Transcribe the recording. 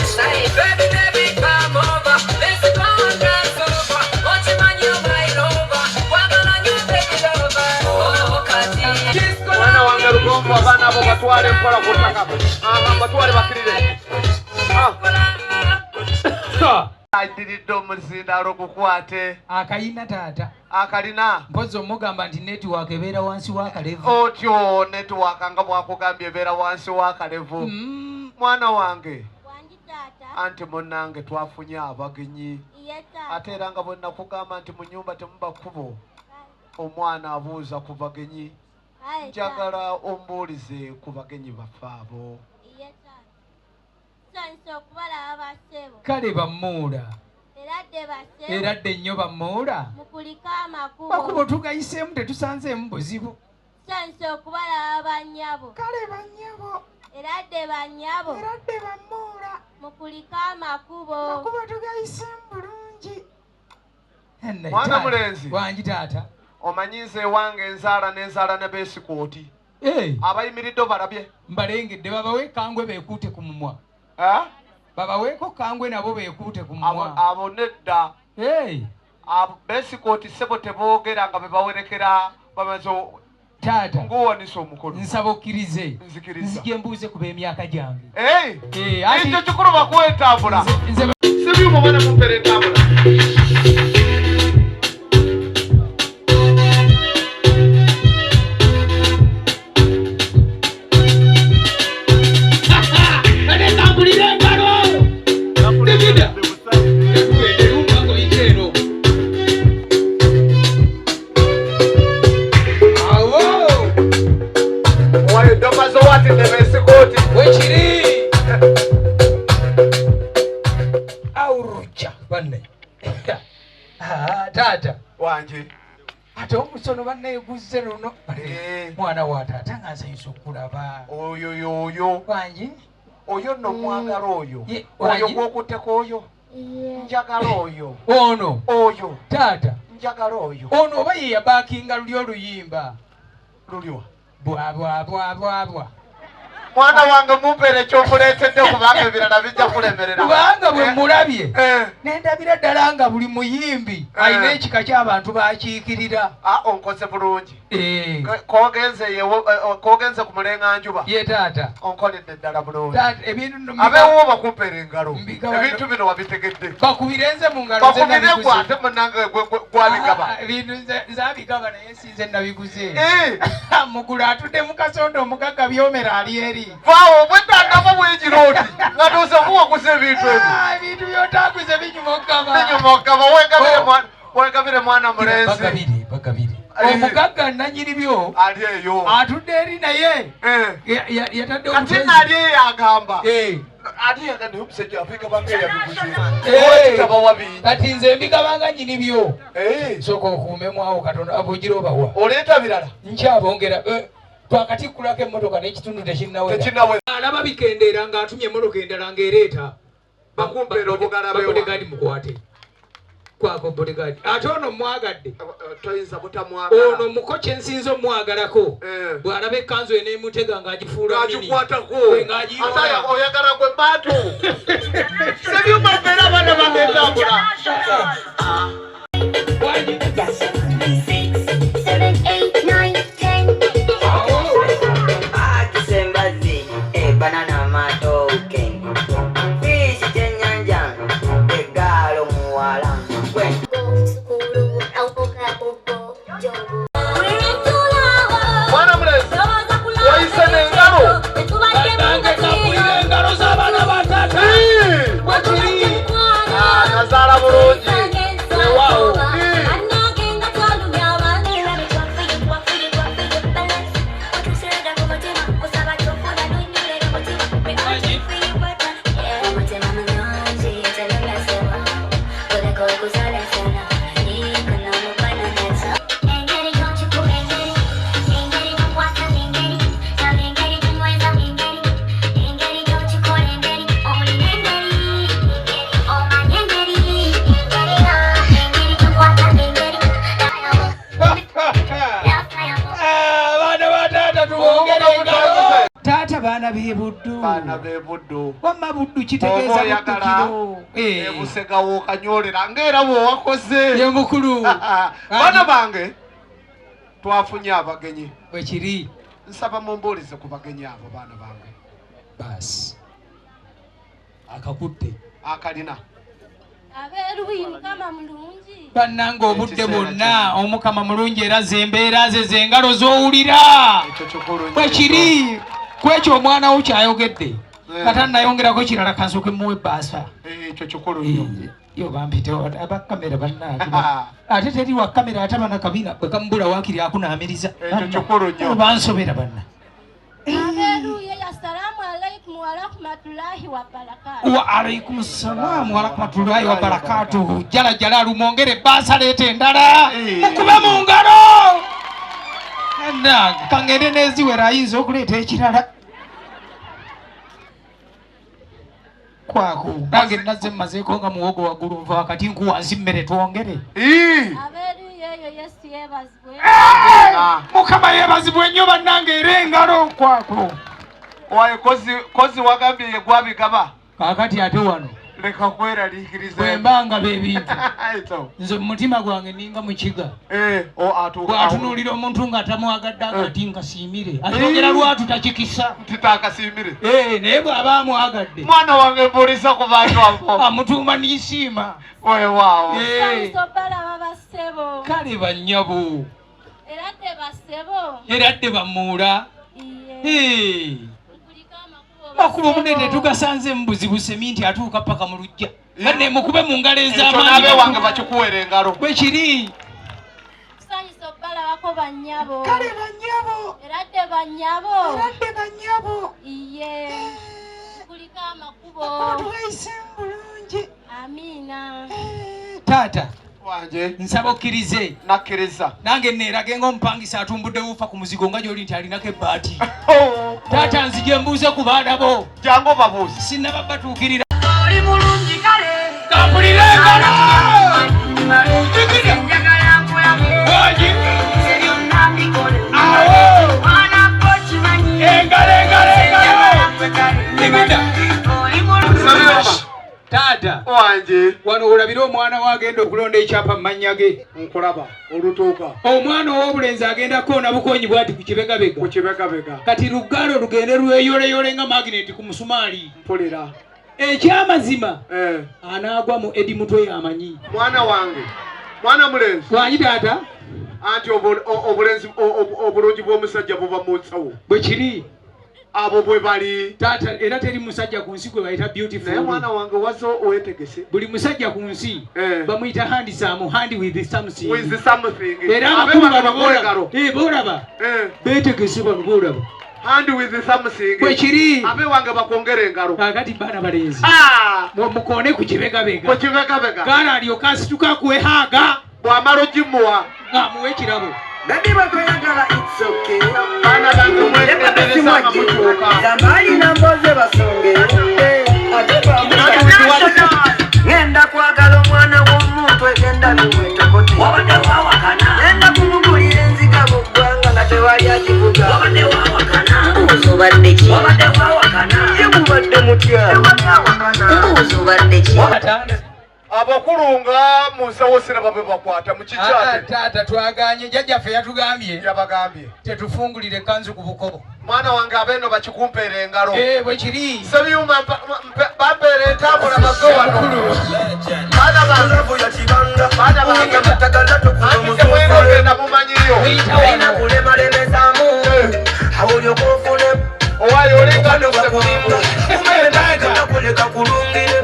Say, baby, baby, come over. Let's go and dance over. Watch him and you right over. Waggle on you, take it over. Oh, Kati. Wana wangarugomu wabana abo batwale mkola kutaka. Batwale bakirire. Adirido muzinda rokukwate. Akayina tata. Akalina. Mpozo mugamba nti network ebeera wansi wa kalevu. Otyo network nga bwakugambye ebeera wansi wa kalevu. Mwana wange. Wangi tata. Anti munnange twafunye abagenyi. Ate era nga bonna kugamba nti mu nyumba temuba kubo. Omwana abuuza ku bagenyi. Njagala ombuulize ku bagenyi baffe abo. Kale bamuula. Era dde nnyo bamuula. Makubo tugayiseemu tetusanzeemu buzibu. Kale bannyabo. Era dde bannyabo. Era dde bamuula. Mukulika amakubo. Makubo tugayiseemu bulungi. Mwana mulenzi. Wangi taata. Omanyize wange enzaala n'enzaala ne beesikooti. Abayimiridde balabye. Mbalengedde babawe kangwe beekuute ku mumwa. Babaweeko kangwe nabo beekuute ku mumwa. Abo nedda. Abo beesikooti sebo teboogera nga bebawerekera bamaze taata. Nguwonisa omukolo. Nsaba okkirize. Nzikiriza. Nzije mbuuze ku b'emyaka gyange. Ekyo kikulu bakwetambula. Si byuma bana mumpere entambula. Tata wange ate omusono banneeguze luno mwana wa taata nga nsanyusa okulaba oyo wangi oyo nno mwagala oyo gwokutteko oyo njagala oyo oyo taata njagala oyo ono oba ye yabakinga luli oluyimba lulyo bwa mwana wange mumpeere ky'omuleetedde kubanga ebirala bijja kulemerera kubanga bwe mulabye n'endabira ddala nga buli muyimbi alina ekika ky'abantu bakiikirira. Onkoze bulungi kogenze ku mulenganjuba ye taata onkoledde ddala bulungi abeewo bakumpeera engalo ebintu bino wabitegedde bakubirenze mu ngalo bakubire gwe ate munnange gwabigaba ebintu nzabigaba naye sinze nabiguze mugulu atudde mu kasondo omugagga byomera ali eri vaawo bwetandaba bwegiroti nga tuuze kuwaguza ebintu ebintu byotaguze binyuma okugaba wegabire mwana mulenzi bagabire omugagga nanyini byo ali eyo atudde eri naye yatadde ate ali eyo agamba ate yagane omusajja abigabanga eyabiguze kati nze mbigabanga nyini byo sooka okuumemwawo katonda abogira obawa oleeta birala nkyabongera twakatikulako emmotoka n'ekitundu tekinnawera alaba bikendeera ng'atumye emmotoka endala ng'ereeta bakumpeera obugalabewa mukwate kwako bodyguard ate ono mwagadde toyinza butamwagala ono muko kye nsinze omwagalako bw'alaba ekkanzu eneemutega ng'agifuula ng'agikwatako oyagala gwe maatu sebyuma mbeera abaana bangetambula banana matoke fish chenyanja egalo muwala mwana mulezi waise n'engalo nange kakulira engalo z'abaana ba taata baana b'ebuddu. Baana b'ebuddu. Wamma buddu kitegeeza buddukiro. Ebusegawo okanyolera ng'era bw'owakoze. Ye mukulu. Baana bange twafunye abagenyi. Bwe kiri. Nsaba mumbuulize ku bagenyi abo baana bange. Baasi. Akakutte. Akalina. Abeeruyi Mukama mulungi. Bannange obudde bwonna Omukama mulungi era zembeera ze z'engalo z'owulira. Bwe kiri kwekyo omwana wo kyayogedde. Kata nayongerako kirala kansooke muwe ebbaasa. Ekyo kikulu nnyo. Yo bampite abakamera bannange. Ate teri wa kamera ate bana kabina bwe kamubula waakiri akunaamiriza. Ekyo kikulu nnyo. Bansobera banna. Abeeruyi assalamu alaikum wa rahmatullahi wa barakatuh. Wa alaikum salaam wa rahmatullahi wa barakatuh. Jala jala lumongere basa lete endala. Mukube mu ngalo. Anda kangende neziwera ayinza okuleeta ekirala. Kwako nange nazze mmazeeko nga muwogo waggulu nva wakati nkuwansi mmere twongere. Abeeruyi eyo Yesu yeebazibwe. Mukama yeebazibwe nnyo bannange era engalo kwako. Owaye kozi wagambye gwabigaba. Kaakati ate wano leka kweraliikiriza bwe mbanga b'ebintu nze mu mutima gwange ninga mukiga bw'atunuulira omuntu ng'atamwagadde akati nkasiimire akyogera lwatu takikisa titakasiimire naye bw'aba amwagadde mwana wange mbuulisa ku bantu abo amutuuma n'isiima weewaawo balaba bassebo kale bannyabo era dde bamuula makubo munene tugasanze mu buzibu seminti atuuka paka mu lujja kane mukube mu ngalo ez'amaanyi wange bakikuwera engalo bwe kiri kusanyusa obbalabako bannyabo kale bannyabo era dde bannyabo iye kuliko amakubo tuwayise bulungi amiina taata wanje nsaba okkirize nakkiriza nange neerage ng'omupangisa atumbudde wufa ku muzigo nga gy'oli nti alinako ebbaati taata nzije mbuuze ku baana bo jangu babuuzi sinnaba batuukirira oli mulungi kale kampulira engalo njagala nkulamu wangi byonna mbikole awo mwana ko kimanyi engalo ndigida oli mulungi taata wanje wano olabira omwana wagenda okulonda ekyapa mu mannya ge nkulaba olutuuka omwana ow'obulenzi agenda koona bukonyi bwati ku kibegabega kati lugalo lugende lweyoleyole nga magineti ku musumaali mpulira ekyamazima anaagwa mu edi mutwe yamanyi mwana wange mwana mulenzi wanyi taata anti obulenzi obulungi bw'omusajja buba mu nsawo bwe kiri abo bwe bali taata era teri musajja ku nsi gwe bayita beautiful naye mwana wange wazo owetegese buli musajja ku nsi bamuyita handsome hand with something era boolaba beetegese bano boolaba hand with something bwe kiri abe wange bakwongera engalo kakati baana balenzi mukoone ku kibegabega gaana alyoka asituka kuwehaaga bw'amala ogimuwa ng'amuwa ekirabo Baby bakweyagala it's okay. Baana bange mwegendereza nga mukyuka Zamali na mboze basonge Ngenda kwagala omwana w'omuntu egenda biwetokoti wabadde wawakana ngenda kumugulira enziga mu ggwanga nga tewali akivuga wabadde wawakana mbuuzi obadde ki wabadde wawakana ye mubadde mutya mbuuzi obadde ki abakulunga mu nsawo siraba bwe bakwata mu kikyate taata twaganye jjajjaffe yatugambye yabagambye tetufungulire ekkanzu ku bukobo mwana wange abeeno bakikumpeera engalo bwe kiri sebyuma bampeera entambula mazo wano baana bange anti temwenogenda mumanyiyo olina kulemalemezaamu awuli okufune owaali olinga nose kulimba kuleka kulungire